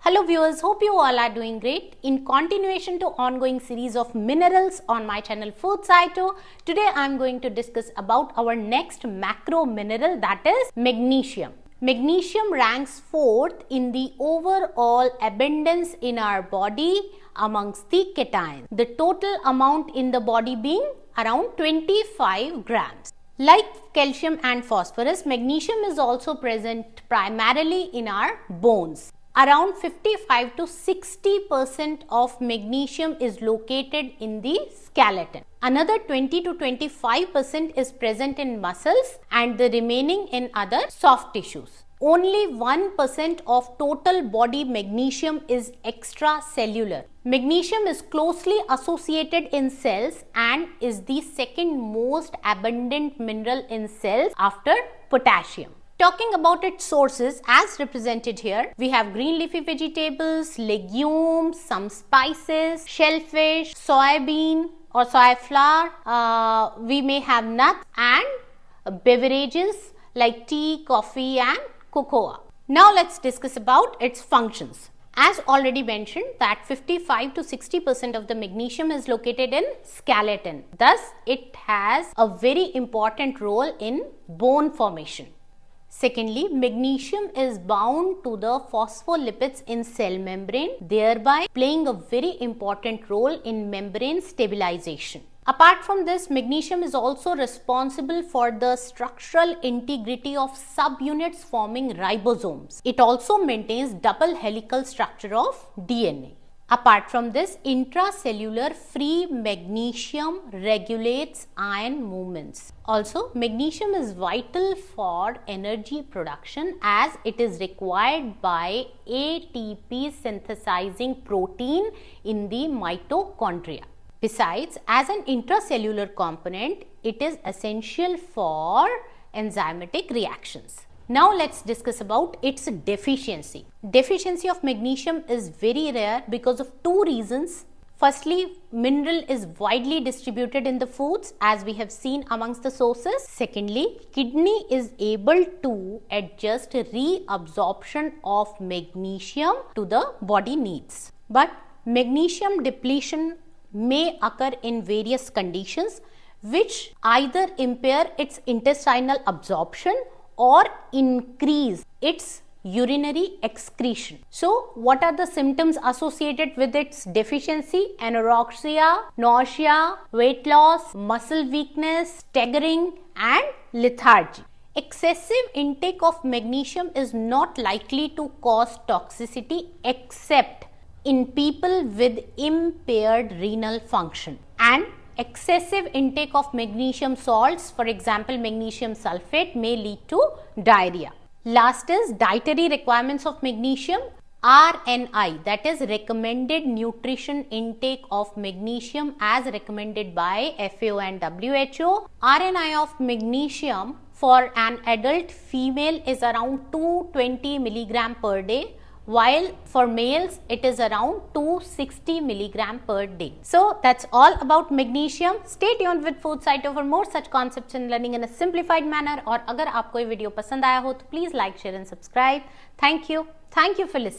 Hello viewers, hope you all are doing great. In continuation to ongoing series of minerals on my channel Food Cyto, today I am going to discuss about our next macro mineral, that is magnesium. Magnesium ranks fourth in the overall abundance in our body amongst the cations, the total amount in the body being around 25 grams. Like calcium and phosphorus, magnesium is also present primarily in our bones. Around 55 to 60% of magnesium is located in the skeleton. Another 20 to 25% is present in muscles and the remaining in other soft tissues. Only 1% of total body magnesium is extracellular. Magnesium is closely associated in cells and is the second most abundant mineral in cells after potassium. Talking about its sources as represented here, we have green leafy vegetables, legumes, some spices, shellfish, soybean or soy flour. We may have nuts and beverages like tea, coffee and cocoa. Now let's discuss about its functions. As already mentioned that 55 to 60% of the magnesium is located in skeleton. Thus, it has a very important role in bone formation. Secondly, magnesium is bound to the phospholipids in cell membrane, thereby playing a very important role in membrane stabilization. Apart from this, magnesium is also responsible for the structural integrity of subunits forming ribosomes. It also maintains double helical structure of DNA. Apart from this, intracellular free magnesium regulates ion movements. Also, magnesium is vital for energy production as it is required by ATP synthesizing protein in the mitochondria. Besides, as an intracellular component, it is essential for enzymatic reactions. Now let's discuss about its deficiency. Deficiency of magnesium is very rare because of two reasons. Firstly, mineral is widely distributed in the foods as we have seen amongst the sources. Secondly, kidney is able to adjust reabsorption of magnesium to the body needs. But magnesium depletion may occur in various conditions which either impair its intestinal absorption or increase its urinary excretion. So, what are the symptoms associated with its deficiency? Anorexia, nausea, weight loss, muscle weakness, staggering and lethargy. Excessive intake of magnesium is not likely to cause toxicity except in people with impaired renal function, and excessive intake of magnesium salts, for example magnesium sulfate, may lead to diarrhea. Last is dietary requirements of magnesium. RNI, that is recommended nutrition intake of magnesium as recommended by FAO and WHO. RNI of magnesium for an adult female is around 220 milligram per day, while for males it is around 260 milligram per day. So that's all about magnesium. Stay tuned with Food Cyto for more such concepts and learning in a simplified manner. और अगर आपको ये video पसंद आया हो तो please like, share and subscribe. Thank you for listening.